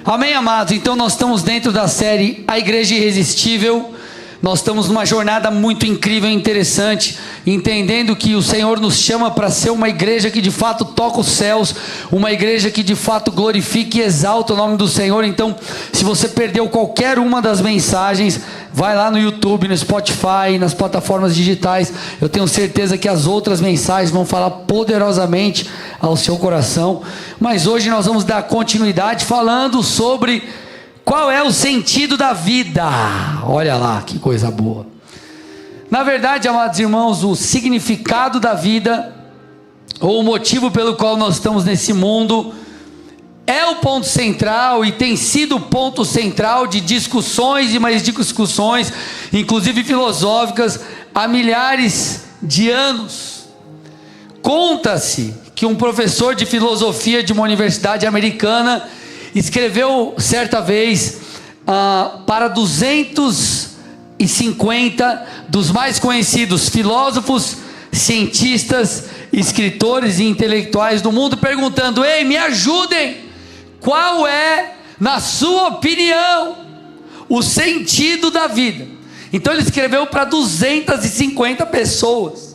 Amém, amados? Então nós estamos dentro da série A Igreja Irresistível. Nós estamos numa jornada muito incrível e interessante, entendendo que o Senhor nos chama para ser uma igreja que de fato toca os céus, uma igreja que de fato glorifica e exalta o nome do Senhor. Então, se você perdeu qualquer uma das mensagens, vai lá no YouTube, no Spotify, nas plataformas digitais. Eu tenho certeza que as outras mensagens vão falar poderosamente ao seu coração. Mas hoje nós vamos dar continuidade falando sobre qual é o sentido da vida. Olha lá, que coisa boa. Na verdade, amados irmãos, o significado da vida, ou o motivo pelo qual nós estamos nesse mundo, é o ponto central e tem sido o ponto central de discussões e mais discussões, inclusive filosóficas, há milhares de anos. Conta-se que um professor de filosofia de uma universidade americana escreveu certa vez para 250 dos mais conhecidos filósofos, cientistas, escritores e intelectuais do mundo, perguntando: ei, me ajudem, qual é, na sua opinião, o sentido da vida? Então ele escreveu para 250 pessoas.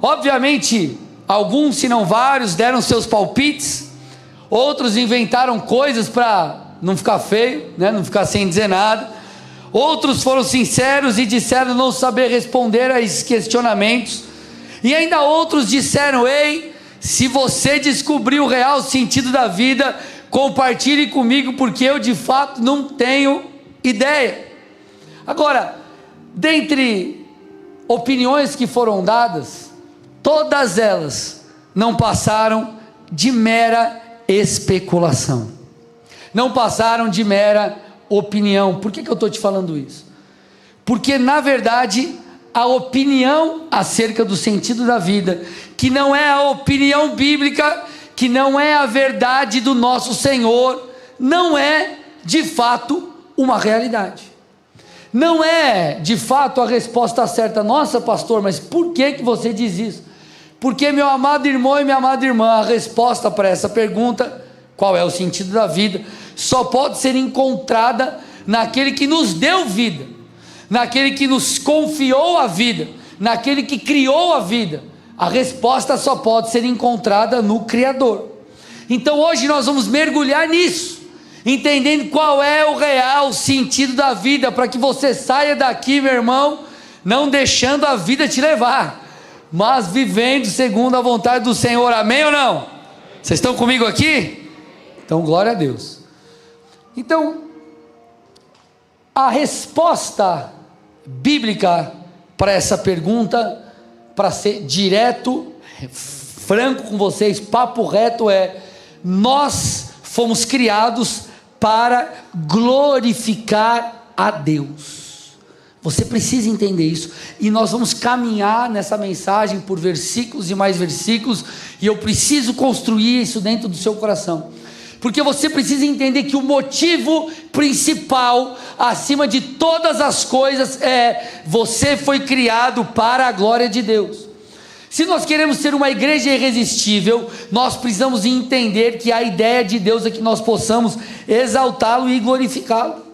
Obviamente, alguns, se não vários, deram seus palpites. Outros inventaram coisas para não ficar feio, né? Não ficar sem dizer nada. Outros foram sinceros e disseram não saber responder a esses questionamentos. E ainda outros disseram: ei, se você descobrir o real sentido da vida, compartilhe comigo, porque eu de fato não tenho ideia. Agora, dentre opiniões que foram dadas, todas elas não passaram de mera especulação, não passaram de mera opinião. Por que eu estou te falando isso? Porque na verdade a opinião acerca do sentido da vida, que não é a opinião bíblica, que não é a verdade do nosso Senhor, não é de fato uma realidade, não é de fato a resposta certa. Nossa, pastor, mas por que você diz isso? Porque, meu amado irmão e minha amada irmã, a resposta para essa pergunta, qual é o sentido da vida, só pode ser encontrada naquele que nos deu vida, naquele que nos confiou a vida, naquele que criou a vida. A resposta só pode ser encontrada no Criador. Então hoje nós vamos mergulhar nisso, entendendo qual é o real sentido da vida, para que você saia daqui, meu irmão, não deixando a vida te levar, mas vivendo segundo a vontade do Senhor. Amém ou não? Vocês estão comigo aqui? Então glória a Deus. Então, a resposta bíblica para essa pergunta, para ser direto, franco com vocês, papo reto, é: nós fomos criados para glorificar a Deus. Você precisa entender isso, e nós vamos caminhar nessa mensagem por versículos e mais versículos, e eu preciso construir isso dentro do seu coração, porque você precisa entender que o motivo principal, acima de todas as coisas, é: você foi criado para a glória de Deus. Se nós queremos ser uma igreja irresistível, nós precisamos entender que a ideia de Deus é que nós possamos exaltá-lo e glorificá-lo.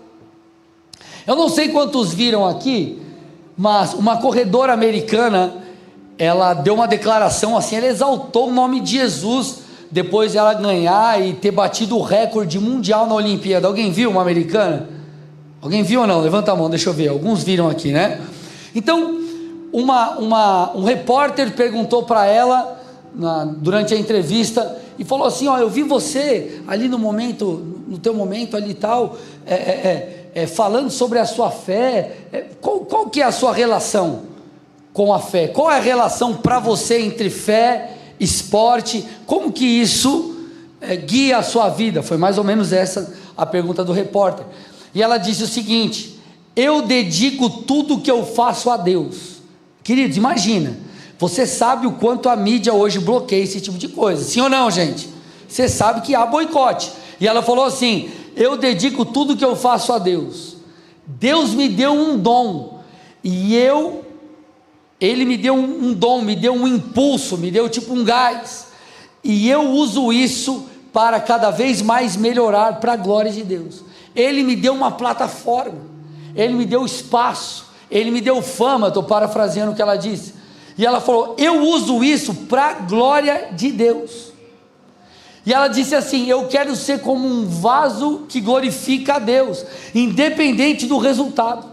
Eu não sei quantos viram aqui, mas uma corredora americana, ela deu uma declaração assim, ela exaltou o nome de Jesus, depois de ela ganhar e ter batido o recorde mundial na Olimpíada. Alguém viu uma americana? Alguém viu ou não? Levanta a mão, deixa eu ver. Alguns viram aqui, né? Então, um repórter perguntou para ela, durante a entrevista, e falou assim: ó, eu vi você ali no teu momento ali e tal, falando sobre a sua fé, qual que é a sua relação com a fé? Qual é a relação para você entre fé, esporte? Como que isso guia a sua vida? Foi mais ou menos essa a pergunta do repórter. E ela disse o seguinte: eu dedico tudo que eu faço a Deus. Queridos, imagina, você sabe o quanto a mídia hoje bloqueia esse tipo de coisa, sim ou não, gente? Você sabe que há boicote. E ela falou assim: eu dedico tudo que eu faço a Deus. Deus me deu um dom, e Ele me deu um dom, me deu um impulso, me deu tipo um gás, e eu uso isso para cada vez mais melhorar para a glória de Deus. Ele me deu uma plataforma, Ele me deu espaço, Ele me deu fama, estou parafraseando o que ela disse, e ela falou, eu uso isso para a glória de Deus. E ela disse assim, eu quero ser como um vaso que glorifica a Deus, independente do resultado,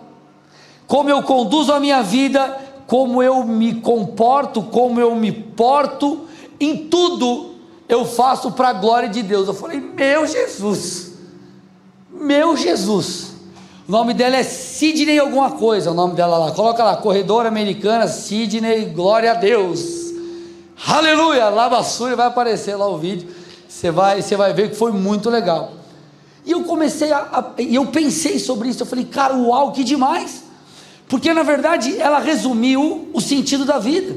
como eu conduzo a minha vida, como eu me comporto, como eu me porto, em tudo eu faço para a glória de Deus. Eu falei, meu Jesus, o nome dela é Sidney alguma coisa, o nome dela lá, coloca lá, corredora americana, Sidney, glória a Deus, aleluia, lavassura, vai aparecer lá o vídeo, você vai ver que foi muito legal. E eu comecei eu pensei sobre isso, eu falei, cara, uau, que demais, porque na verdade ela resumiu o sentido da vida,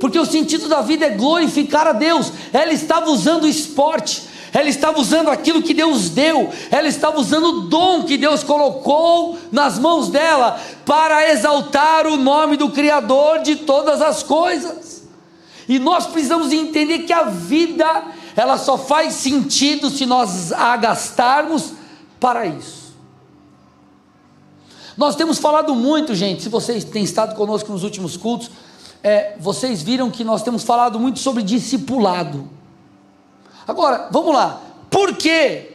porque o sentido da vida é glorificar a Deus. Ela estava usando o esporte, ela estava usando aquilo que Deus deu, ela estava usando o dom que Deus colocou nas mãos dela, para exaltar o nome do Criador de todas as coisas. E nós precisamos entender que a vida, ela só faz sentido se nós a gastarmos para isso. Nós temos falado muito, gente, se vocês têm estado conosco nos últimos cultos, vocês viram que nós temos falado muito sobre discipulado. Agora, vamos lá, por que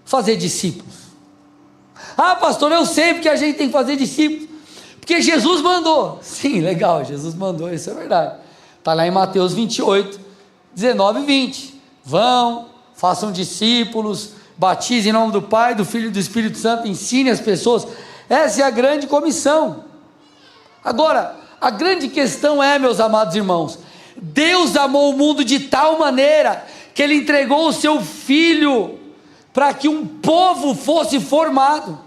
fazer discípulos? Ah, pastor, eu sei porque a gente tem que fazer discípulos, porque Jesus mandou. Sim, legal, Jesus mandou, isso é verdade, está lá em Mateus 28, 19 e 20, vão, façam discípulos, batizem em nome do Pai, do Filho e do Espírito Santo, ensinem as pessoas, essa é a grande comissão. Agora, a grande questão é, meus amados irmãos, Deus amou o mundo de tal maneira, que Ele entregou o seu Filho, para que um povo fosse formado,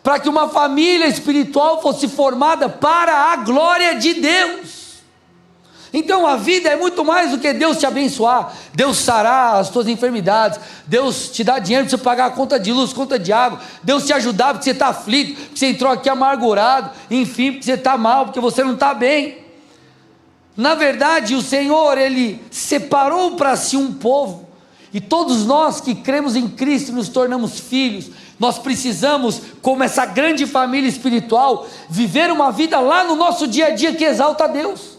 para que uma família espiritual fosse formada para a glória de Deus. Então a vida é muito mais do que Deus te abençoar, Deus sarar as tuas enfermidades, Deus te dar dinheiro para você pagar a conta de luz, conta de água, Deus te ajudar porque você está aflito, porque você entrou aqui amargurado, enfim, porque você está mal, porque você não está bem. Na verdade, o Senhor, Ele separou para si um povo, e todos nós que cremos em Cristo e nos tornamos filhos, nós precisamos, como essa grande família espiritual, viver uma vida lá no nosso dia a dia que exalta a Deus.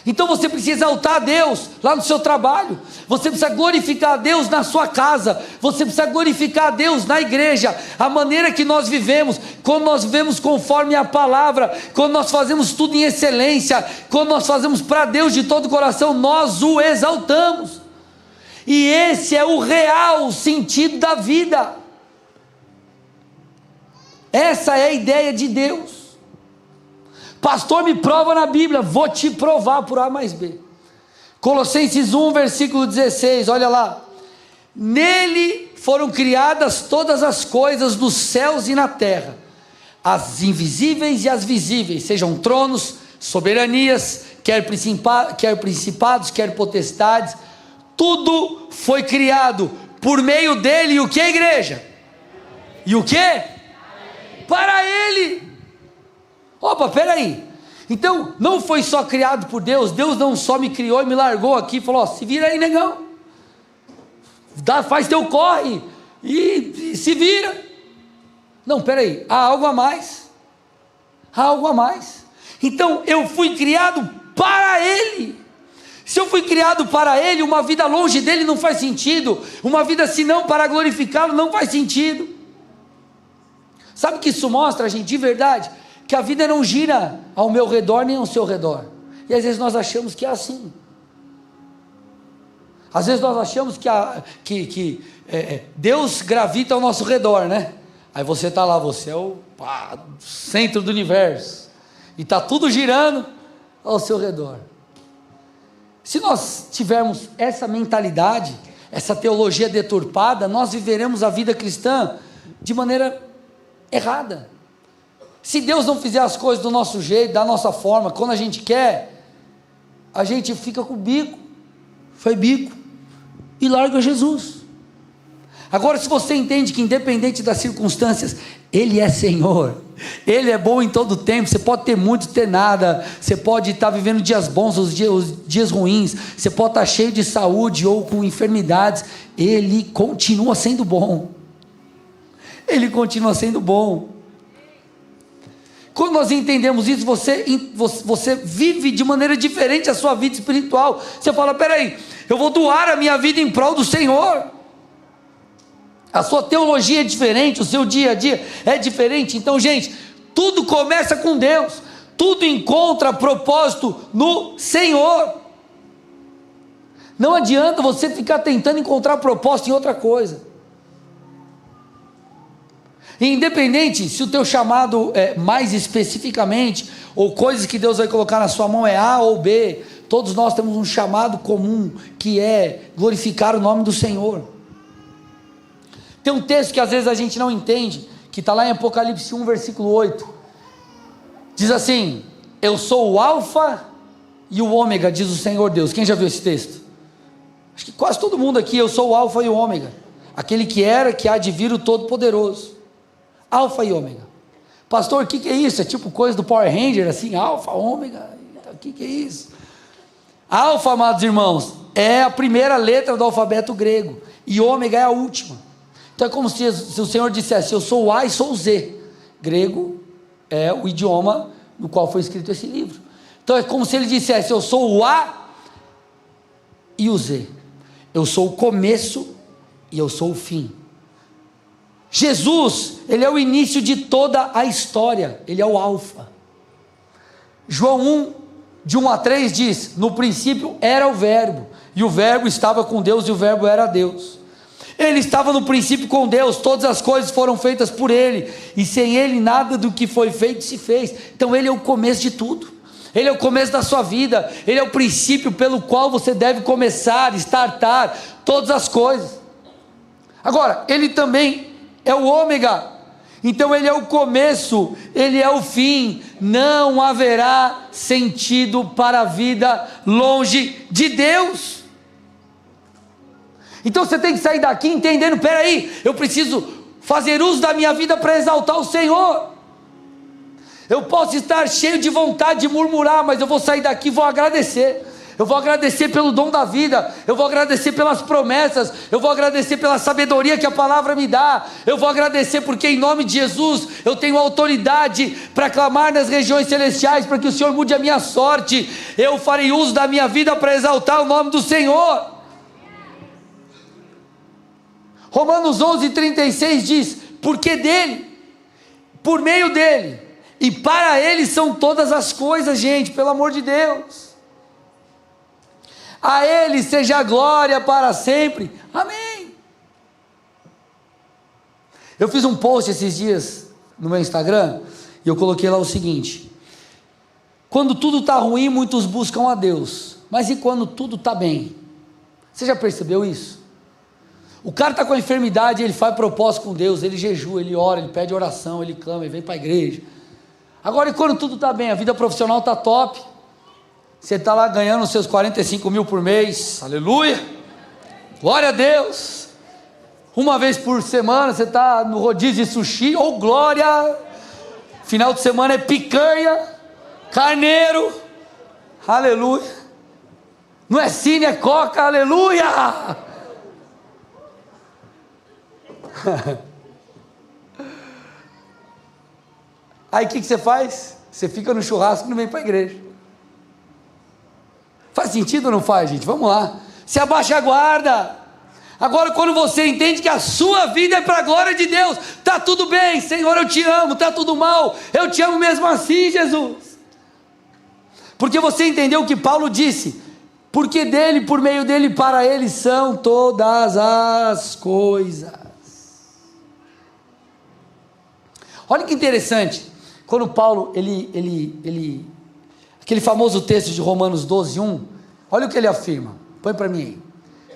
Então você precisa exaltar a Deus lá no seu trabalho, você precisa glorificar a Deus na sua casa, você precisa glorificar a Deus na igreja, a maneira que nós vivemos, quando nós vivemos conforme a palavra, quando nós fazemos tudo em excelência, quando nós fazemos para Deus de todo o coração, nós o exaltamos, e esse é o real sentido da vida, essa é a ideia de Deus. Pastor, me prova na Bíblia, vou te provar por A mais B. Colossenses 1, versículo 16, olha lá, nele foram criadas todas as coisas nos céus e na terra, as invisíveis e as visíveis, sejam tronos, soberanias, quer principados, quer potestades, tudo foi criado por meio dele, e o que, igreja? E o que? Para ele. Opa, peraí, então não foi só criado por Deus, Deus não só me criou e me largou aqui, falou, ó, se vira aí, negão, faz teu corre, e se vira. Não, peraí, há algo a mais, então eu fui criado para Ele. Se eu fui criado para Ele, uma vida longe dEle não faz sentido, uma vida senão para glorificá-lo não faz sentido. Sabe o que isso mostra, gente, de verdade? Que a vida não gira ao meu redor nem ao seu redor, e às vezes nós achamos que é assim, às vezes nós achamos que Deus gravita ao nosso redor, né? Aí você está lá, você é o centro do universo, e está tudo girando ao seu redor. Se nós tivermos essa mentalidade, essa teologia deturpada, nós viveremos a vida cristã de maneira errada. Se Deus não fizer as coisas do nosso jeito, da nossa forma, quando a gente quer, a gente fica com o bico, e larga Jesus. Agora, se você entende que independente das circunstâncias, Ele é Senhor, Ele é bom em todo tempo, você pode ter muito, ter nada, você pode estar vivendo dias bons, os dias ruins, você pode estar cheio de saúde ou com enfermidades, Ele continua sendo bom, Ele continua sendo bom. Quando nós entendemos isso, você vive de maneira diferente a sua vida espiritual. Você fala, peraí, eu vou doar a minha vida em prol do Senhor. A sua teologia é diferente, o seu dia a dia é diferente. Então, gente, tudo começa com Deus, tudo encontra propósito no Senhor. Não adianta você ficar tentando encontrar propósito em outra coisa. E independente se o teu chamado é mais especificamente, ou coisas que Deus vai colocar na sua mão é A ou B, todos nós temos um chamado comum, que é glorificar o nome do Senhor. Tem um texto que às vezes a gente não entende, que está lá em Apocalipse 1, versículo 8, diz assim, eu sou o alfa e o ômega, diz o Senhor Deus. Quem já viu esse texto? Acho que quase todo mundo aqui, eu sou o alfa e o ômega, aquele que era, que há de vir, o Todo-Poderoso. Alfa e ômega. Pastor, o que é isso? É tipo coisa do Power Ranger, assim, alfa, ômega, o que é isso? Alfa, amados irmãos, é a primeira letra do alfabeto grego, e ômega é a última. Então é como se o Senhor dissesse, eu sou o A e sou o Z. Grego é o idioma no qual foi escrito esse livro. Então é como se ele dissesse, eu sou o A e o Z. Eu sou o começo e eu sou o fim. Jesus, ele é o início de toda a história, ele é o alfa. João 1, de 1 a 3 diz, no princípio era o verbo, e o verbo estava com Deus e o verbo era Deus. Ele estava no princípio com Deus, todas as coisas foram feitas por Ele, e sem Ele nada do que foi feito se fez. Então Ele é o começo de tudo, Ele é o começo da sua vida, Ele é o princípio pelo qual você deve começar, startar todas as coisas. Agora, Ele também é o ômega, então Ele é o começo, Ele é o fim, não haverá sentido para a vida longe de Deus. Então você tem que sair daqui entendendo, peraí, eu preciso fazer uso da minha vida para exaltar o Senhor. Eu posso estar cheio de vontade de murmurar, mas eu vou sair daqui e vou agradecer. Eu vou agradecer pelo dom da vida, eu vou agradecer pelas promessas, eu vou agradecer pela sabedoria que a palavra me dá, eu vou agradecer porque em nome de Jesus eu tenho autoridade para clamar nas regiões celestiais, para que o Senhor mude a minha sorte. Eu farei uso da minha vida para exaltar o nome do Senhor. Romanos 11:36 diz, porque dele, por meio dele, e para ele são todas as coisas, gente, pelo amor de Deus. A ele seja a glória para sempre, amém. Eu fiz um post esses dias no meu Instagram, e eu coloquei lá o seguinte, quando tudo está ruim, muitos buscam a Deus, mas e quando tudo está bem? Você já percebeu isso? O cara está com a enfermidade, ele faz propósito com Deus, ele jejua, ele ora, ele pede oração, ele clama, ele vem para a igreja. Agora, e quando tudo está bem, a vida profissional está top, você está lá ganhando os seus 45 mil por mês, aleluia, glória a Deus, uma vez por semana você está no rodízio de sushi, ou glória, final de semana é picanha, carneiro, aleluia, não é cine, é coca, aleluia. Aí o que você faz? Você fica no churrasco e não vem para a igreja. Faz sentido ou não faz, gente? Vamos lá, se abaixa a guarda. Agora quando você entende que a sua vida é para a glória de Deus, está tudo bem, Senhor, eu te amo, está tudo mal, eu te amo mesmo assim, Jesus, porque você entendeu o que Paulo disse, porque dele, por meio dele, para ele são todas as coisas. Olha que interessante, quando Paulo, aquele famoso texto de Romanos 12:1, olha o que ele afirma, põe para mim aí.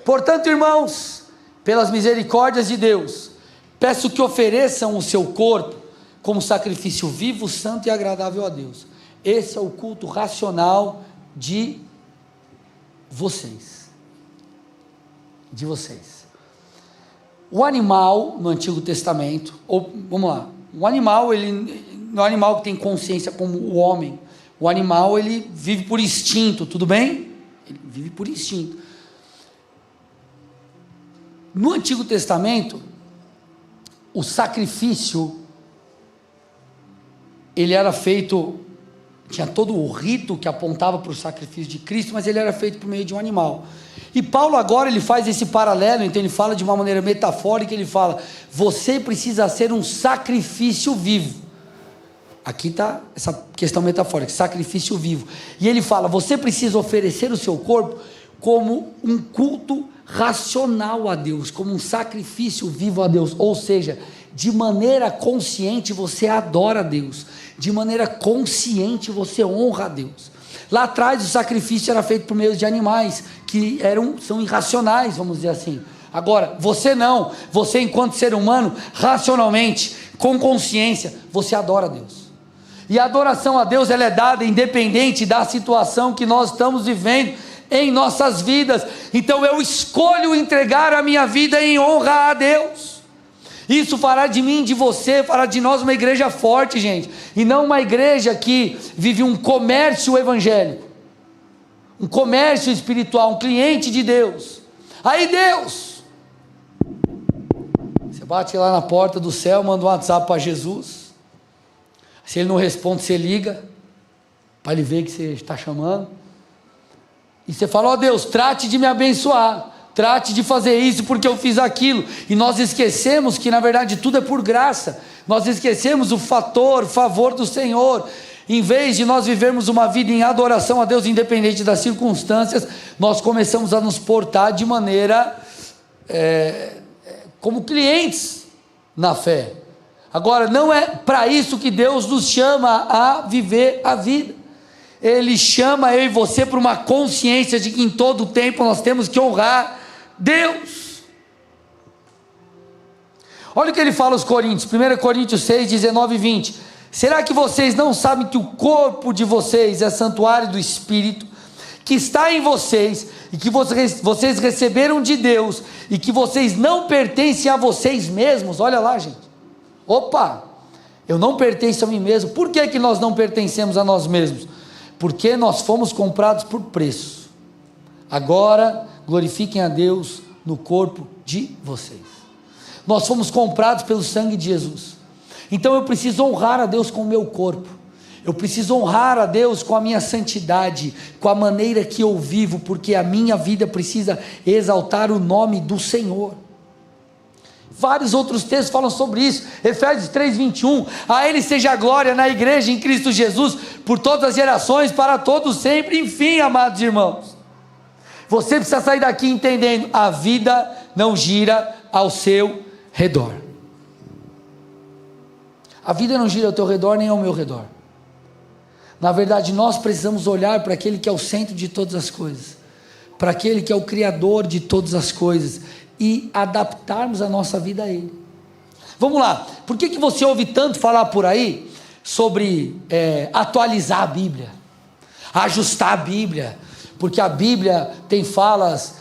Portanto, irmãos, pelas misericórdias de Deus, peço que ofereçam o seu corpo como sacrifício vivo, santo e agradável a Deus. Esse é o culto racional de vocês. O animal no Antigo Testamento, ou vamos lá, o animal, ele não é um animal que tem consciência como o homem. O animal, ele vive por instinto, tudo bem? Ele vive por instinto. No Antigo Testamento, o sacrifício, ele era feito, tinha todo o rito que apontava para o sacrifício de Cristo, mas ele era feito por meio de um animal. E Paulo agora ele faz esse paralelo, então ele fala de uma maneira metafórica, ele fala, você precisa ser um sacrifício vivo. Aqui está essa questão metafórica, sacrifício vivo. E ele fala, você precisa oferecer o seu corpo como um culto racional a Deus, como um sacrifício vivo a Deus, ou seja, de maneira consciente você adora a Deus, de maneira consciente você honra a Deus. Lá atrás o sacrifício era feito por meio de animais, que são irracionais, vamos dizer assim. Agora, você não, você enquanto ser humano, racionalmente, com consciência, você adora a Deus. E a adoração a Deus, ela é dada independente da situação que nós estamos vivendo em nossas vidas. Então eu escolho entregar a minha vida em honra a Deus. Isso fará de mim, de você, fará de nós uma igreja forte, gente, e não uma igreja que vive um comércio evangélico, um comércio espiritual, um cliente de Deus. Aí Deus, você bate lá na porta do céu, manda um WhatsApp para Jesus, se ele não responde, você liga, para ele ver que você está chamando, e você fala, ó Deus, trate de me abençoar, trate de fazer isso porque eu fiz aquilo, e nós esquecemos que na verdade tudo é por graça, nós esquecemos o favor do Senhor. Em vez de nós vivermos uma vida em adoração a Deus, independente das circunstâncias, nós começamos a nos portar de maneira, como clientes na fé. Agora, não é para isso que Deus nos chama a viver a vida. Ele chama eu e você para uma consciência de que em todo tempo nós temos que honrar Deus. Olha o que ele fala aos Coríntios, 1 Coríntios 6, 19 e 20. Será que vocês não sabem que o corpo de vocês é santuário do Espírito, que está em vocês, e que vocês receberam de Deus, e que vocês não pertencem a vocês mesmos? Olha lá, gente. Opa, eu não pertenço a mim mesmo. Por que nós não pertencemos a nós mesmos? Porque nós fomos comprados por preço. Agora, glorifiquem a Deus no corpo de vocês. Nós fomos comprados pelo sangue de Jesus. Então eu preciso honrar a Deus com o meu corpo. Eu preciso honrar a Deus com a minha santidade, com a maneira que eu vivo, porque a minha vida precisa exaltar o nome do Senhor. Vários outros textos falam sobre isso. Efésios 3:21, a Ele seja a glória na igreja em Cristo Jesus, por todas as gerações, para todos sempre. Enfim, amados irmãos, você precisa sair daqui entendendo, a vida não gira ao seu redor. A vida não gira ao teu redor, nem ao meu redor. Na verdade, nós precisamos olhar para aquele que é o centro de todas as coisas, para aquele que é o Criador de todas as coisas, e adaptarmos a nossa vida a Ele. Vamos lá, por que você ouve tanto falar por aí sobre atualizar a Bíblia, ajustar a Bíblia, porque a Bíblia tem falas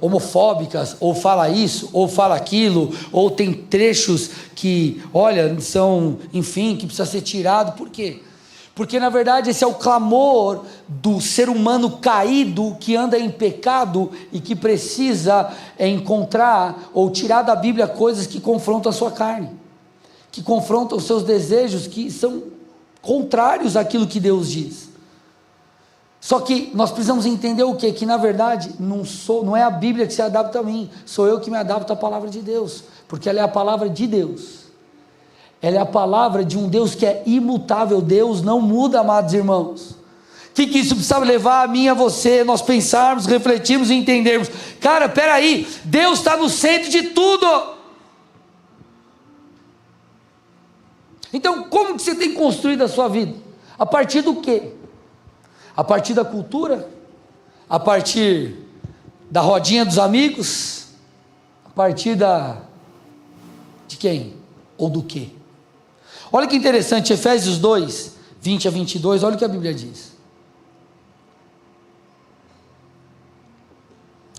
homofóbicas, ou fala isso, ou fala aquilo, ou tem trechos que, olha, são, enfim, que precisa ser tirado. Por quê? Porque na verdade esse é o clamor do ser humano caído, que anda em pecado e que precisa encontrar ou tirar da Bíblia coisas que confrontam a sua carne, que confrontam os seus desejos, que são contrários àquilo que Deus diz. Só que nós precisamos entender o quê? Que na verdade não é a Bíblia que se adapta a mim, sou eu que me adapto à palavra de Deus, porque ela é a palavra de Deus. Ela é a palavra de um Deus que é imutável. Deus não muda, amados irmãos. O que isso precisa levar a mim e a você? Nós pensarmos, refletirmos e entendermos. Cara, peraí, Deus está no centro de tudo. Então, como que você tem construído a sua vida? A partir do quê? A partir da cultura? A partir da rodinha dos amigos? A partir de quem? Ou do quê? Olha que interessante, Efésios 2, 20 a 22, olha o que a Bíblia diz.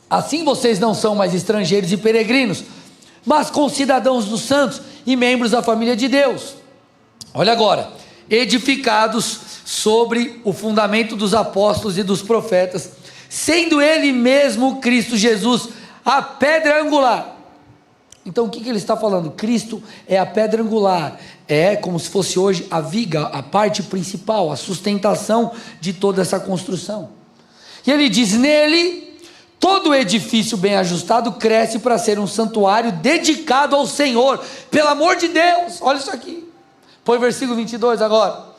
Assim vocês não são mais estrangeiros e peregrinos, mas concidadãos dos santos e membros da família de Deus. Olha agora, edificados sobre o fundamento dos apóstolos e dos profetas, sendo ele mesmo, Cristo Jesus, a pedra angular. Então o que ele está falando? Cristo é a pedra angular, é como se fosse hoje a viga, a parte principal, a sustentação de toda essa construção. E ele diz: nele, todo edifício bem ajustado cresce para ser um santuário dedicado ao Senhor. Pelo amor de Deus, olha isso aqui, põe o versículo 22 agora.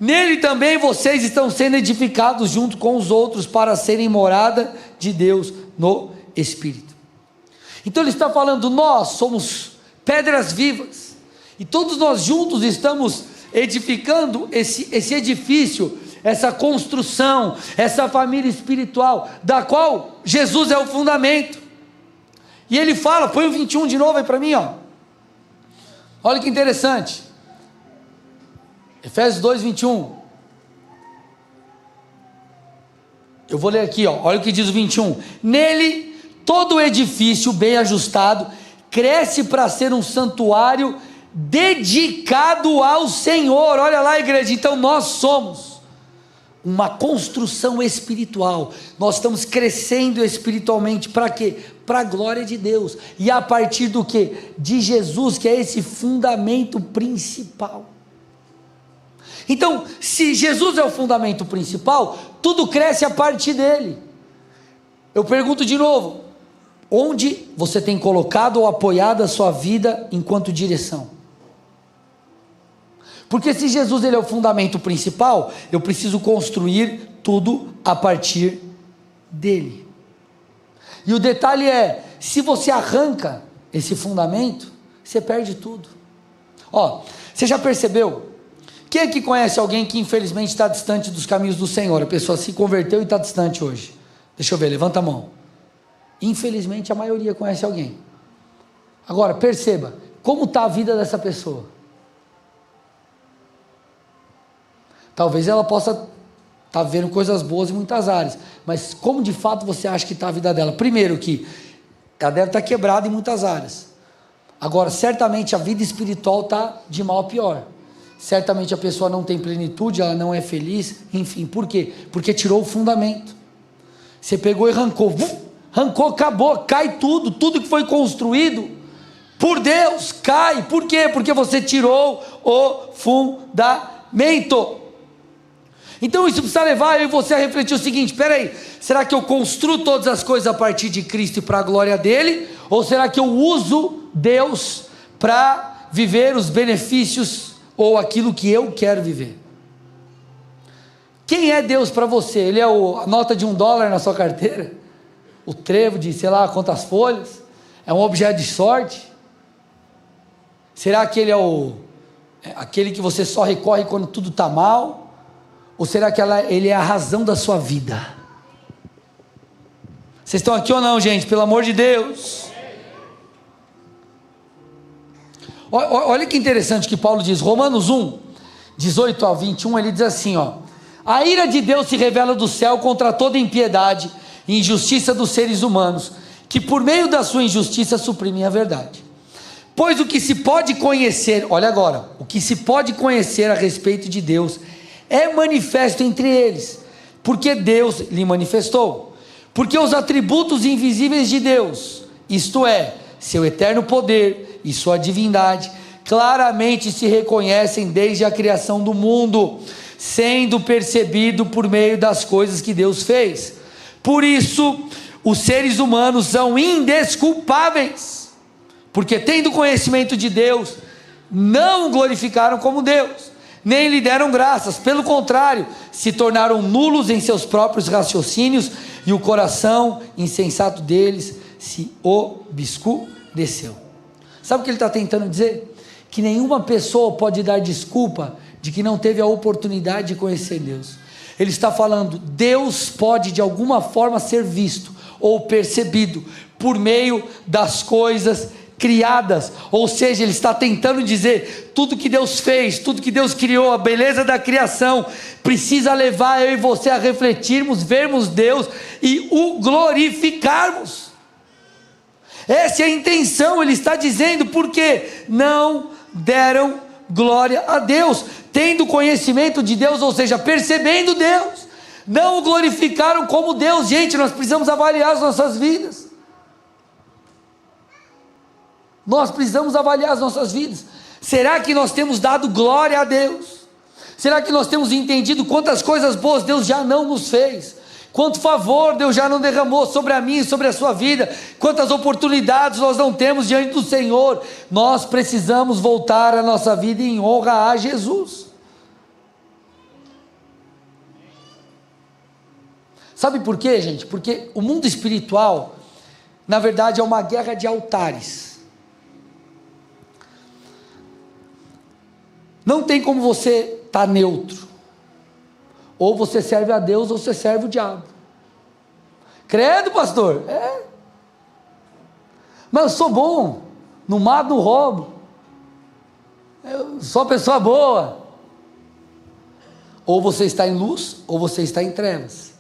Nele também vocês estão sendo edificados junto com os outros para serem morada de Deus no Espírito. Então ele está falando, nós somos pedras vivas, e todos nós juntos estamos edificando esse edifício, essa construção, essa família espiritual, da qual Jesus é o fundamento. E ele fala, põe o 21 de novo aí para mim, ó. Olha que interessante, Efésios 2, 21, eu vou ler aqui, ó. Olha o que diz o 21, nele todo edifício bem ajustado cresce para ser um santuário dedicado ao Senhor. Olha lá, igreja, então nós somos uma construção espiritual, nós estamos crescendo espiritualmente, para quê? Para a glória de Deus, e a partir do quê? De Jesus, que é esse fundamento principal. Então, se Jesus é o fundamento principal, tudo cresce a partir dele. Eu pergunto de novo, onde você tem colocado ou apoiado a sua vida enquanto direção? Porque se Jesus ele é o fundamento principal, eu preciso construir tudo a partir dele. E o detalhe é, se você arranca esse fundamento, você perde tudo. Ó, você já percebeu? Quem aqui conhece alguém que infelizmente está distante dos caminhos do Senhor? A pessoa se converteu e está distante hoje. Deixa eu ver, levanta a mão. Infelizmente a maioria conhece alguém. Agora perceba, como está a vida dessa pessoa? Talvez ela possa estar vendo coisas boas em muitas áreas, mas como de fato você acha que está a vida dela? Primeiro que ela deve estar quebrada em muitas áreas. Agora, certamente a vida espiritual está de mal a pior. Certamente a pessoa não tem plenitude, ela não é feliz, enfim, por quê? Porque tirou o fundamento. Você pegou e arrancou, arrancou, acabou, cai tudo que foi construído por Deus, cai. Por quê? Porque você tirou o fundamento. Então isso precisa levar eu e você a refletir o seguinte: espera aí, será que eu construo todas as coisas a partir de Cristo e para a glória dele? Ou será que eu uso Deus para viver os benefícios ou aquilo que eu quero viver? Quem é Deus para você? Ele é a nota de $1 na sua carteira? O trevo de sei lá quantas folhas? É um objeto de sorte? Será que ele é aquele que você só recorre quando tudo está mal? Ou será que ele é a razão da sua vida? Vocês estão aqui ou não, gente? Pelo amor de Deus. Olha que interessante que Paulo diz, Romanos 1, 18 ao 21, ele diz assim, ó: a ira de Deus se revela do céu contra toda impiedade e injustiça dos seres humanos, que por meio da sua injustiça suprimem a verdade. Pois o que se pode conhecer, olha agora, o que se pode conhecer a respeito de Deus é manifesto entre eles, porque Deus lhe manifestou. Porque os atributos invisíveis de Deus, isto é, seu eterno poder e sua divindade, claramente se reconhecem desde a criação do mundo, sendo percebido por meio das coisas que Deus fez. Por isso, os seres humanos são indesculpáveis, porque tendo conhecimento de Deus, não o glorificaram como Deus, nem lhe deram graças, pelo contrário, se tornaram nulos em seus próprios raciocínios, e o coração insensato deles se obscureceu. Sabe o que ele está tentando dizer? Que nenhuma pessoa pode dar desculpa de que não teve a oportunidade de conhecer Deus. Ele está falando, Deus pode de alguma forma ser visto ou percebido por meio das coisas criadas, ou seja, ele está tentando dizer, tudo que Deus fez, tudo que Deus criou, a beleza da criação, precisa levar eu e você a refletirmos, vermos Deus e o glorificarmos. Essa é a intenção. Ele está dizendo porque não deram glória a Deus, tendo conhecimento de Deus, ou seja, percebendo Deus, não o glorificaram como Deus. Gente, nós precisamos avaliar as nossas vidas. Nós precisamos avaliar as nossas vidas. Será que nós temos dado glória a Deus? Será que nós temos entendido quantas coisas boas Deus já não nos fez? Quanto favor Deus já não derramou sobre a minha e sobre a sua vida? Quantas oportunidades nós não temos diante do Senhor? Nós precisamos voltar a nossa vida em honra a Jesus. Sabe por quê, gente? Porque o mundo espiritual, na verdade, é uma guerra de altares. Não tem como você estar neutro. Ou você serve a Deus ou você serve o diabo. Credo, pastor? Mas eu sou bom, não mato, não roubo, eu sou uma pessoa boa. Ou você está em luz ou você está em trevas.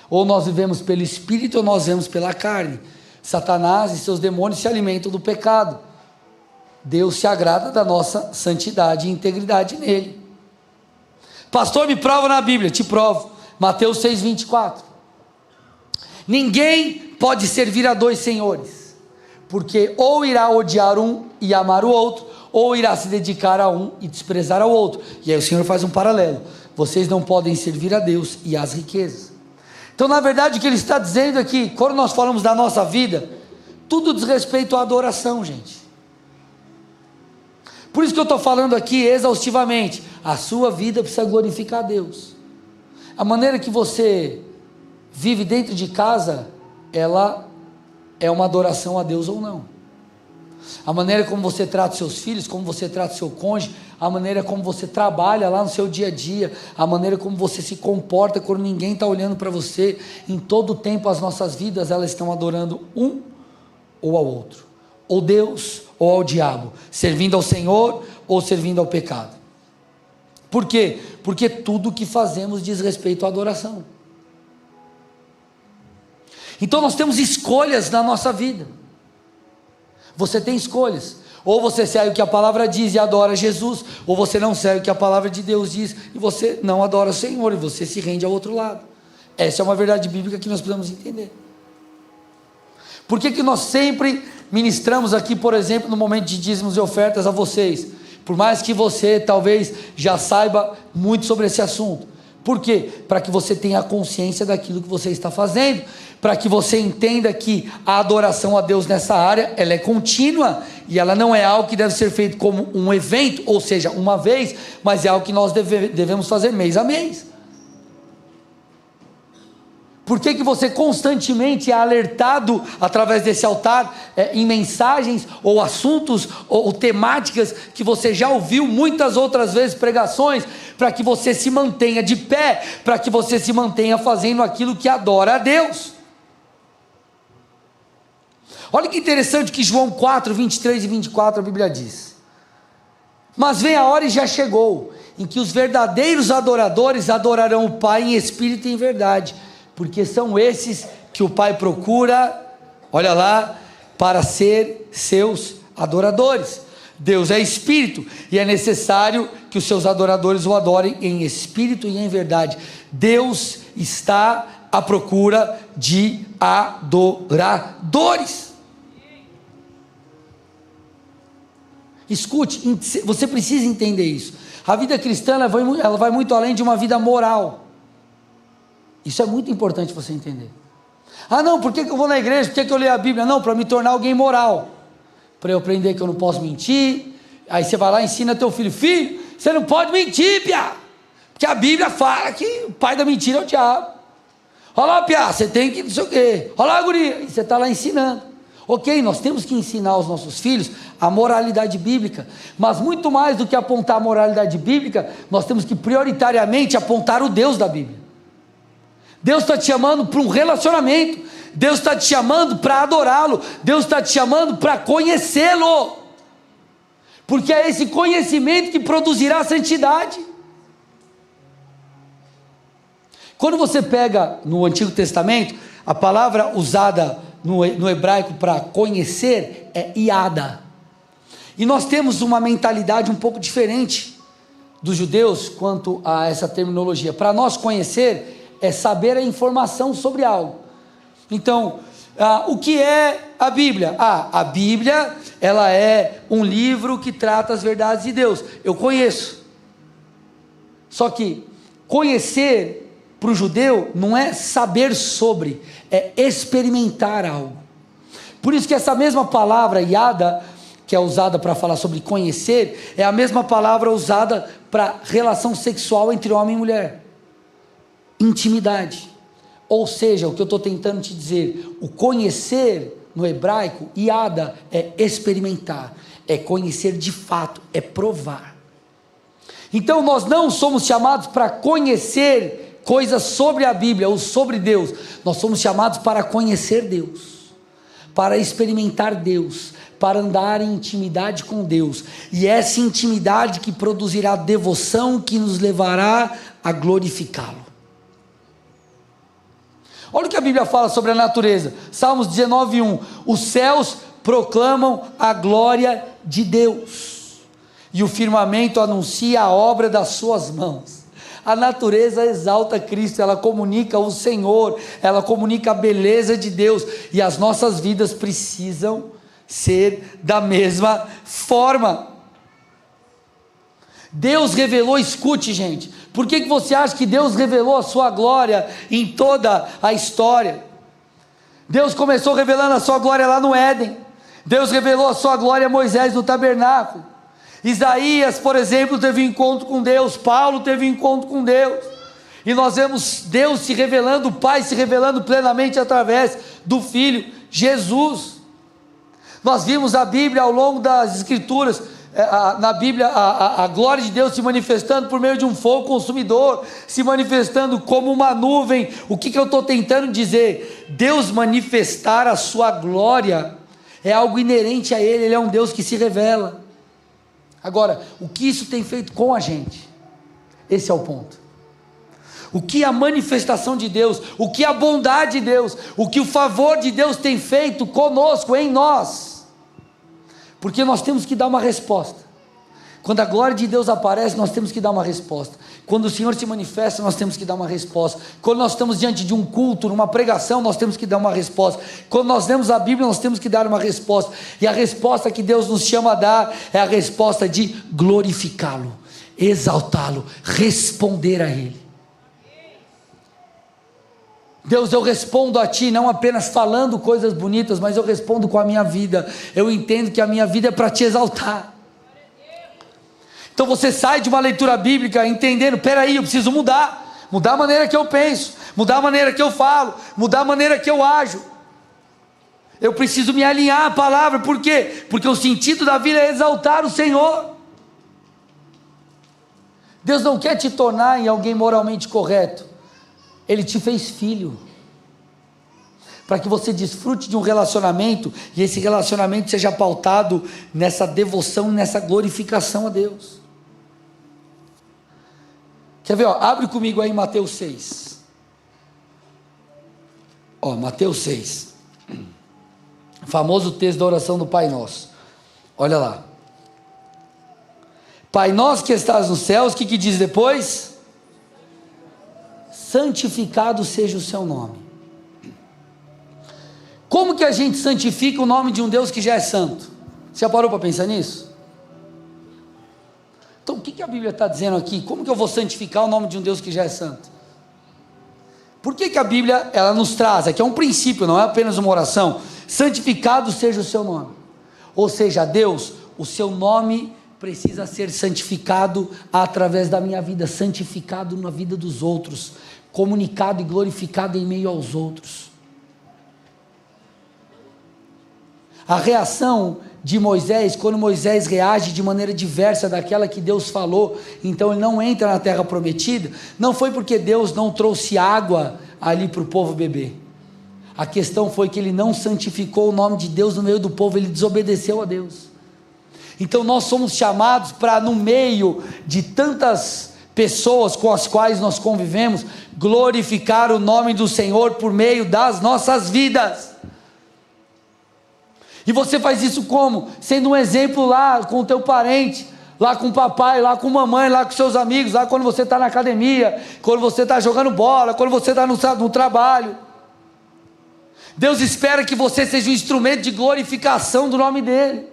Ou nós vivemos pelo Espírito ou nós vivemos pela carne. Satanás e seus demônios se alimentam do pecado. Deus se agrada da nossa santidade e integridade nele. Pastor, me prova na Bíblia. Te provo. Mateus 6,24. Ninguém pode servir a dois senhores, porque ou irá odiar um e amar o outro, ou irá se dedicar a um e desprezar ao outro. E aí o Senhor faz um paralelo. Vocês não podem servir a Deus e às riquezas. Então, na verdade, o que ele está dizendo aqui, quando nós falamos da nossa vida, tudo diz respeito à adoração, gente. Por isso que eu estou falando aqui exaustivamente. A sua vida precisa glorificar a Deus. A maneira que você vive dentro de casa, ela é uma adoração a Deus ou não. A maneira como você trata os seus filhos, como você trata o seu cônjuge, a maneira como você trabalha lá no seu dia a dia, a maneira como você se comporta quando ninguém está olhando para você, em todo o tempo as nossas vidas, elas estão adorando um ou ao outro, ou Deus ou ao diabo, servindo ao Senhor ou servindo ao pecado. Por quê? Porque tudo o que fazemos diz respeito à adoração. Então nós temos escolhas na nossa vida. Você tem escolhas. Ou você segue o que a palavra diz e adora Jesus, ou você não segue o que a palavra de Deus diz e você não adora o Senhor, e você se rende ao outro lado. Essa é uma verdade bíblica que nós precisamos entender. Por que nós sempre ministramos aqui, por exemplo, no momento de dízimos e ofertas a vocês? Por mais que você talvez já saiba muito sobre esse assunto. Por quê? Para que você tenha consciência daquilo que você está fazendo, para que você entenda que a adoração a Deus nessa área, ela é contínua, e ela não é algo que deve ser feito como um evento, ou seja, uma vez, mas é algo que nós devemos fazer mês a mês. Por que você constantemente é alertado através desse altar, em mensagens, ou assuntos, ou temáticas, que você já ouviu muitas outras vezes, pregações, para que você se mantenha de pé, para que você se mantenha fazendo aquilo que adora a Deus? Olha que interessante que João 4, 23 e 24 a Bíblia diz: mas vem a hora e já chegou, em que os verdadeiros adoradores adorarão o Pai em espírito e em verdade, porque são esses que o Pai procura, olha lá, para ser seus adoradores. Deus é espírito, e é necessário que os seus adoradores o adorem em espírito e em verdade. Deus está à procura de adoradores. Escute, você precisa entender isso. A vida cristã, ela vai muito além de uma vida moral. Isso é muito importante você entender. Ah não, por que eu vou na igreja? Por que eu leio a Bíblia? Não, para me tornar alguém moral, para eu aprender que eu não posso mentir. Aí você vai lá e ensina teu filho: filho, você não pode mentir, piá, porque a Bíblia fala que o pai da mentira é o diabo. Olha lá, piá, você tem que não sei o quê. Olha lá, guria, e você está lá ensinando. Ok, nós temos que ensinar aos nossos filhos a moralidade bíblica, mas muito mais do que apontar a moralidade bíblica, nós temos que prioritariamente apontar o Deus da Bíblia. Deus está te chamando para um relacionamento, Deus está te chamando para adorá-lo, Deus está te chamando para conhecê-lo, porque é esse conhecimento que produzirá a santidade. Quando você pega no Antigo Testamento, a palavra usada no hebraico para conhecer é iada. E nós temos uma mentalidade um pouco diferente dos judeus quanto a essa terminologia. Para nós, conhecer é saber a informação sobre algo. Então, o que é a Bíblia? A Bíblia, ela é um livro que trata as verdades de Deus. Eu conheço. Só que conhecer para o judeu não é saber sobre, é experimentar algo. Por isso que essa mesma palavra, yada, que é usada para falar sobre conhecer, é a mesma palavra usada para relação sexual entre homem e mulher. Intimidade. Ou seja, o que eu estou tentando te dizer, o conhecer no hebraico, iada, é experimentar, é conhecer de fato, é provar. Então nós não somos chamados para conhecer coisas sobre a Bíblia ou sobre Deus, nós somos chamados para conhecer Deus, para experimentar Deus, para andar em intimidade com Deus, e essa intimidade que produzirá devoção, que nos levará a glorificá-lo. Olha o que a Bíblia fala sobre a natureza, Salmos 19:1, os céus proclamam a glória de Deus, e o firmamento anuncia a obra das suas mãos. A natureza exalta Cristo, ela comunica o Senhor, ela comunica a beleza de Deus, e as nossas vidas precisam ser da mesma forma. Deus revelou, escute gente, por que você acha que Deus revelou a sua glória em toda a história? Deus começou revelando a sua glória lá no Éden, Deus revelou a sua glória a Moisés no tabernáculo, Isaías, por exemplo, teve um encontro com Deus, Paulo teve um encontro com Deus, e nós vemos Deus se revelando, o Pai se revelando plenamente através do Filho, Jesus. Nós vimos a Bíblia ao longo das Escrituras, na Bíblia, a glória de Deus se manifestando por meio de um fogo consumidor, se manifestando como uma nuvem. O que eu estou tentando dizer? Deus manifestar a sua glória é algo inerente a Ele, Ele é um Deus que se revela. Agora, o que isso tem feito com a gente? Esse é o ponto. O que a manifestação de Deus, o que a bondade de Deus, o que o favor de Deus tem feito conosco, em nós, porque nós temos que dar uma resposta. Quando a glória de Deus aparece, nós temos que dar uma resposta. Quando o Senhor se manifesta, nós temos que dar uma resposta. Quando nós estamos diante de um culto, numa pregação, nós temos que dar uma resposta. Quando nós lemos a Bíblia, nós temos que dar uma resposta. E a resposta que Deus nos chama a dar é a resposta de glorificá-lo, exaltá-lo, responder a Ele. Deus, eu respondo a Ti, não apenas falando coisas bonitas, mas eu respondo com a minha vida. Eu entendo que a minha vida é para Te exaltar. Então você sai de uma leitura bíblica entendendo, peraí, eu preciso mudar a maneira que eu penso, mudar a maneira que eu falo, mudar a maneira que eu ajo. Eu preciso me alinhar à palavra, por quê? Porque o sentido da vida é exaltar o Senhor. Deus não quer te tornar em alguém moralmente correto, Ele te fez filho, para que você desfrute de um relacionamento, e esse relacionamento seja pautado nessa devoção, nessa glorificação a Deus. Quer ver? Abre comigo aí Mateus 6. Mateus 6. Famoso texto da oração do Pai Nosso. Olha lá. Pai nosso que estás nos céus, o que diz depois? Santificado seja o seu nome. Como que a gente santifica o nome de um Deus que já é santo? Você já parou para pensar nisso? Então o que a Bíblia está dizendo aqui? Como que eu vou santificar o nome de um Deus que já é santo? Por que a Bíblia ela nos traz? Aqui é um princípio, não é apenas uma oração. Santificado seja o seu nome. Ou seja, Deus, o seu nome precisa ser santificado através da minha vida, santificado na vida dos outros, comunicado e glorificado em meio aos outros. A reação de Moisés, quando Moisés reage de maneira diversa daquela que Deus falou, então ele não entra na terra prometida, não foi porque Deus não trouxe água ali para o povo beber. A questão foi que ele não santificou o nome de Deus no meio do povo, ele desobedeceu a Deus. Então nós somos chamados para, no meio de tantas pessoas com as quais nós convivemos, glorificar o nome do Senhor por meio das nossas vidas. E você faz isso como? Sendo um exemplo lá com o teu parente, lá com o papai, lá com a mamãe, lá com seus amigos, lá quando você está na academia, quando você está jogando bola, quando você está no trabalho. Deus espera que você seja um instrumento de glorificação do nome dEle.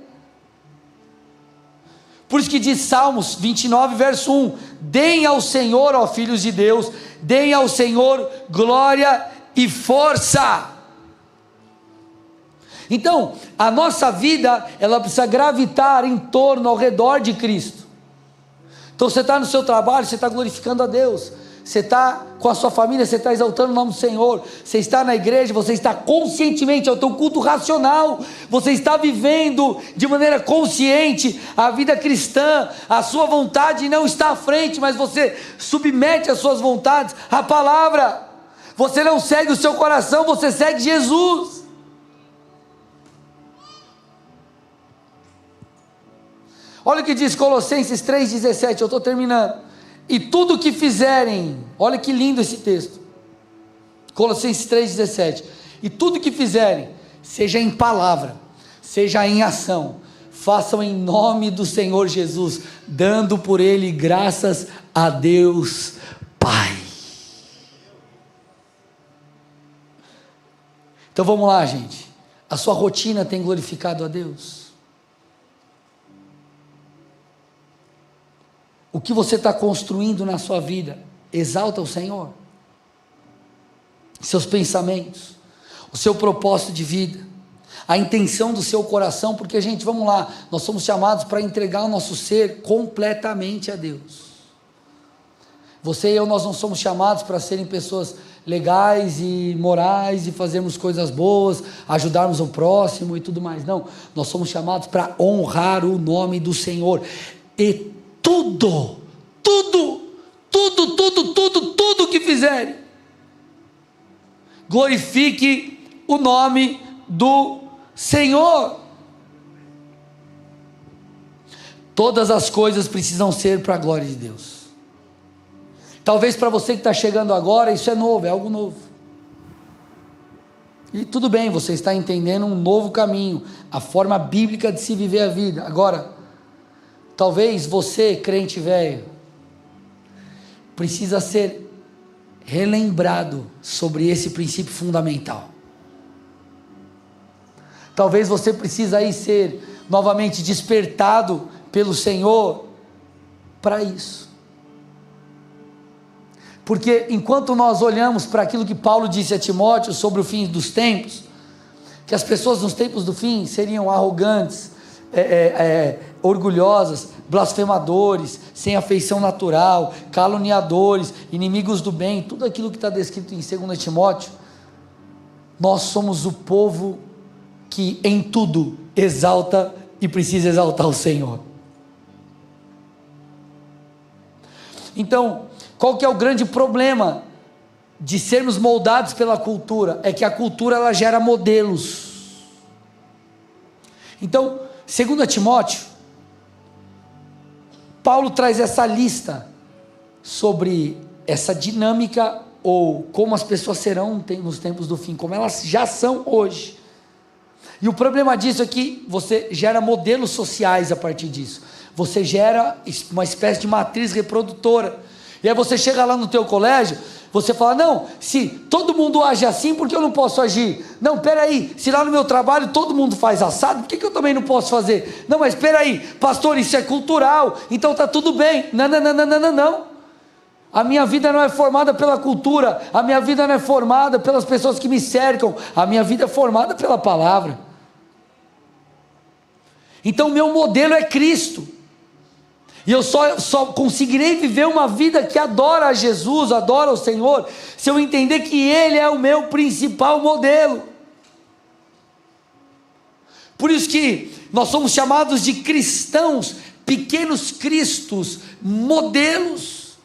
Por isso que diz Salmos 29, verso 1, deem ao Senhor, ó filhos de Deus, deem ao Senhor glória e força. Então, a nossa vida, ela precisa gravitar em torno, ao redor de Cristo. Então você está no seu trabalho, você está glorificando a Deus. Você está com a sua família, você está exaltando o nome do Senhor. Você está na igreja, você está conscientemente, é o teu culto racional. Você está vivendo de maneira consciente a vida cristã. A sua vontade não está à frente, mas você submete as suas vontades à palavra. Você não segue o seu coração, você segue Jesus. Olha o que diz Colossenses 3,17, eu estou terminando. E tudo que fizerem, olha que lindo esse texto, Colossenses 3,17, e tudo que fizerem, seja em palavra, seja em ação, façam em nome do Senhor Jesus, dando por Ele graças a Deus Pai. Então vamos lá, gente, a sua rotina tem glorificado a Deus? O que você está construindo na sua vida exalta o Senhor? Seus pensamentos, o seu propósito de vida, a intenção do seu coração, porque, gente, vamos lá, nós somos chamados para entregar o nosso ser completamente a Deus. Você e eu, nós não somos chamados para serem pessoas legais e morais e fazermos coisas boas, ajudarmos o próximo e tudo mais, não, nós somos chamados para honrar o nome do Senhor, e tudo que fizerem, glorifique o nome do Senhor. Todas as coisas precisam ser para a glória de Deus. Talvez para você que está chegando agora, isso é novo, é algo novo. E tudo bem, você está entendendo um novo caminho, a forma bíblica de se viver a vida. Agora, talvez você, crente velho, precisa ser relembrado sobre esse princípio fundamental. Talvez você precise aí ser novamente despertado pelo Senhor para isso. Porque enquanto nós olhamos para aquilo que Paulo disse a Timóteo sobre o fim dos tempos, que as pessoas nos tempos do fim seriam arrogantes, orgulhosas, blasfemadores, sem afeição natural, caluniadores, inimigos do bem, tudo aquilo que está descrito em 2 Timóteo, nós somos o povo que em tudo exalta e precisa exaltar o Senhor. Então, qual que é o grande problema de sermos moldados pela cultura? É que a cultura, ela gera modelos. Então, 2 Timóteo, Paulo traz essa lista sobre essa dinâmica, ou como as pessoas serão nos tempos do fim, como elas já são hoje. E o problema disso é que você gera modelos sociais a partir disso. Você gera uma espécie de matriz reprodutora. E aí você chega lá no teu colégio, você fala, não, se todo mundo age assim, por que eu não posso agir? Não, peraí, se lá no meu trabalho todo mundo faz assado, por que eu também não posso fazer? Não, mas peraí, pastor, isso é cultural, então está tudo bem. Não. A minha vida não é formada pela cultura, a minha vida não é formada pelas pessoas que me cercam, a minha vida é formada pela palavra. Então o meu modelo é Cristo. E eu só conseguirei viver uma vida que adora a Jesus, adora o Senhor, se eu entender que Ele é o meu principal modelo. Por isso que nós somos chamados de cristãos, pequenos cristos, modelos.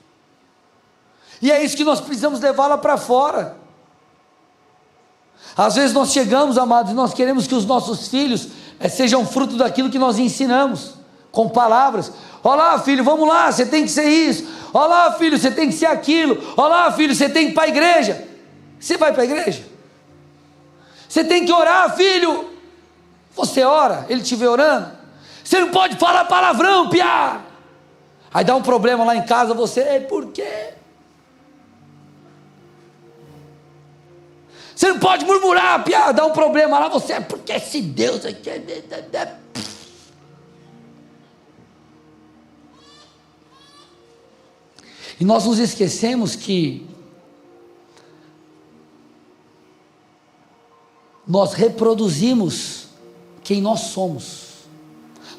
E é isso que nós precisamos levar lá para fora. Às vezes nós chegamos, amados, e nós queremos que os nossos filhos sejam fruto daquilo que nós ensinamos, com palavras. Olha lá, filho, vamos lá, você tem que ser isso. Olha lá, filho, você tem que ser aquilo. Olha lá, filho, você tem que ir para a igreja. Você vai para a igreja? Você tem que orar, filho. Você ora, ele te vê orando. Você não pode falar palavrão, piá. Aí dá um problema lá em casa, você, por quê? Você não pode murmurar, piá, dá um problema lá, você, porque esse Deus aqui é... E nós nos esquecemos que nós reproduzimos quem nós somos.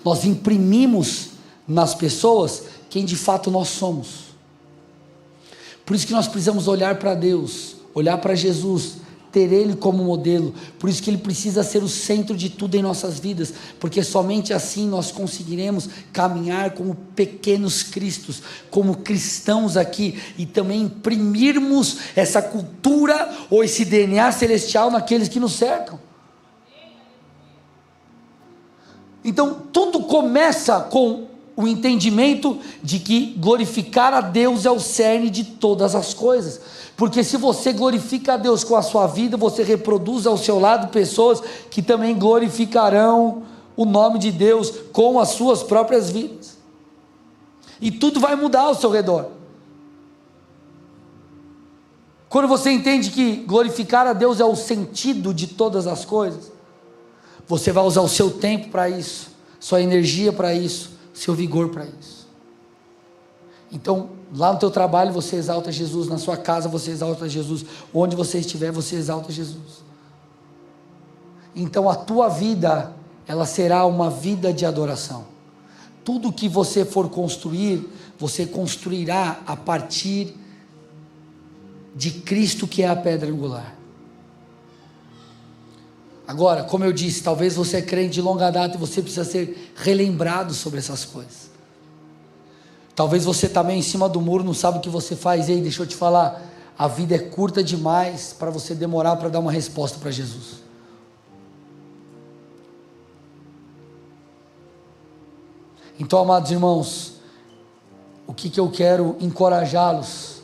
Nós imprimimos nas pessoas quem de fato nós somos. Por isso que nós precisamos olhar para Deus, olhar para Jesus, ter Ele como modelo. Por isso que Ele precisa ser o centro de tudo em nossas vidas, porque somente assim nós conseguiremos caminhar como pequenos cristos, como cristãos aqui, e também imprimirmos essa cultura ou esse DNA celestial naqueles que nos cercam. Então tudo começa com o entendimento de que glorificar a Deus é o cerne de todas as coisas. Porque se você glorifica a Deus com a sua vida, você reproduz ao seu lado pessoas que também glorificarão o nome de Deus com as suas próprias vidas. E tudo vai mudar ao seu redor. Quando você entende que glorificar a Deus é o sentido de todas as coisas, você vai usar o seu tempo para isso, sua energia para isso, seu vigor para isso. Então, lá no teu trabalho você exalta Jesus, na sua casa você exalta Jesus, onde você estiver você exalta Jesus. Então a tua vida, ela será uma vida de adoração. Tudo que você for construir, você construirá a partir de Cristo, que é a pedra angular. Agora, como eu disse, talvez você é crente de longa data e você precisa ser relembrado sobre essas coisas. Talvez você está meio em cima do muro, não sabe o que você faz. Ei, deixa eu te falar, a vida é curta demais para você demorar para dar uma resposta para Jesus. Então, amados irmãos, o que eu quero encorajá-los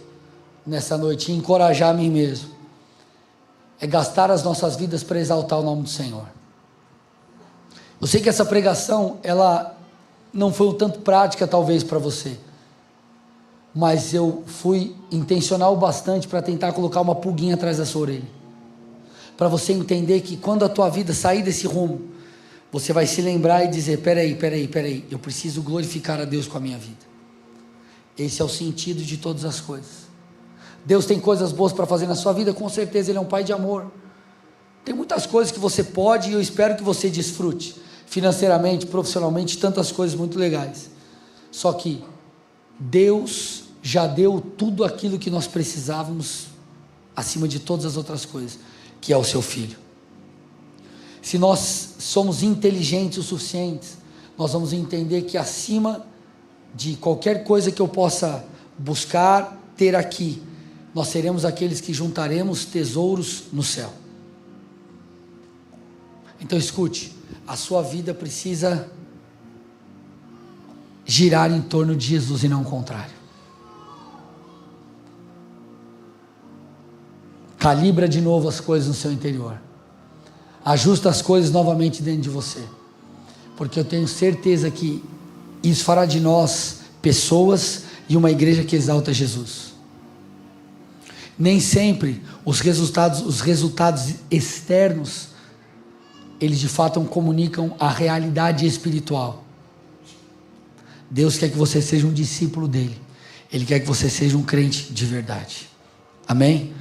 nessa noite, e encorajar a mim mesmo, é gastar as nossas vidas para exaltar o nome do Senhor. Eu sei que essa pregação, ela não foi um tanto prática talvez para você, mas eu fui intencional bastante para tentar colocar uma pulguinha atrás da sua orelha, para você entender que quando a tua vida sair desse rumo, você vai se lembrar e dizer, peraí, eu preciso glorificar a Deus com a minha vida. Esse é o sentido de todas as coisas. Deus tem coisas boas para fazer na sua vida, com certeza Ele é um Pai de amor. Tem muitas coisas que você pode, e eu espero que você desfrute, financeiramente, profissionalmente, tantas coisas muito legais. Só que Deus já deu tudo aquilo que nós precisávamos, acima de todas as outras coisas, que é o seu Filho. Se nós somos inteligentes o suficiente, nós vamos entender que acima de qualquer coisa que eu possa buscar ter aqui, nós seremos aqueles que juntaremos tesouros no céu. Então escute, a sua vida precisa girar em torno de Jesus e não o contrário. Calibra de novo as coisas no seu interior. Ajusta as coisas novamente dentro de você. Porque eu tenho certeza que isso fará de nós pessoas e uma igreja que exalta Jesus. Nem sempre os resultados externos, eles de fato comunicam a realidade espiritual. Deus quer que você seja um discípulo dele. Ele quer que você seja um crente de verdade. Amém?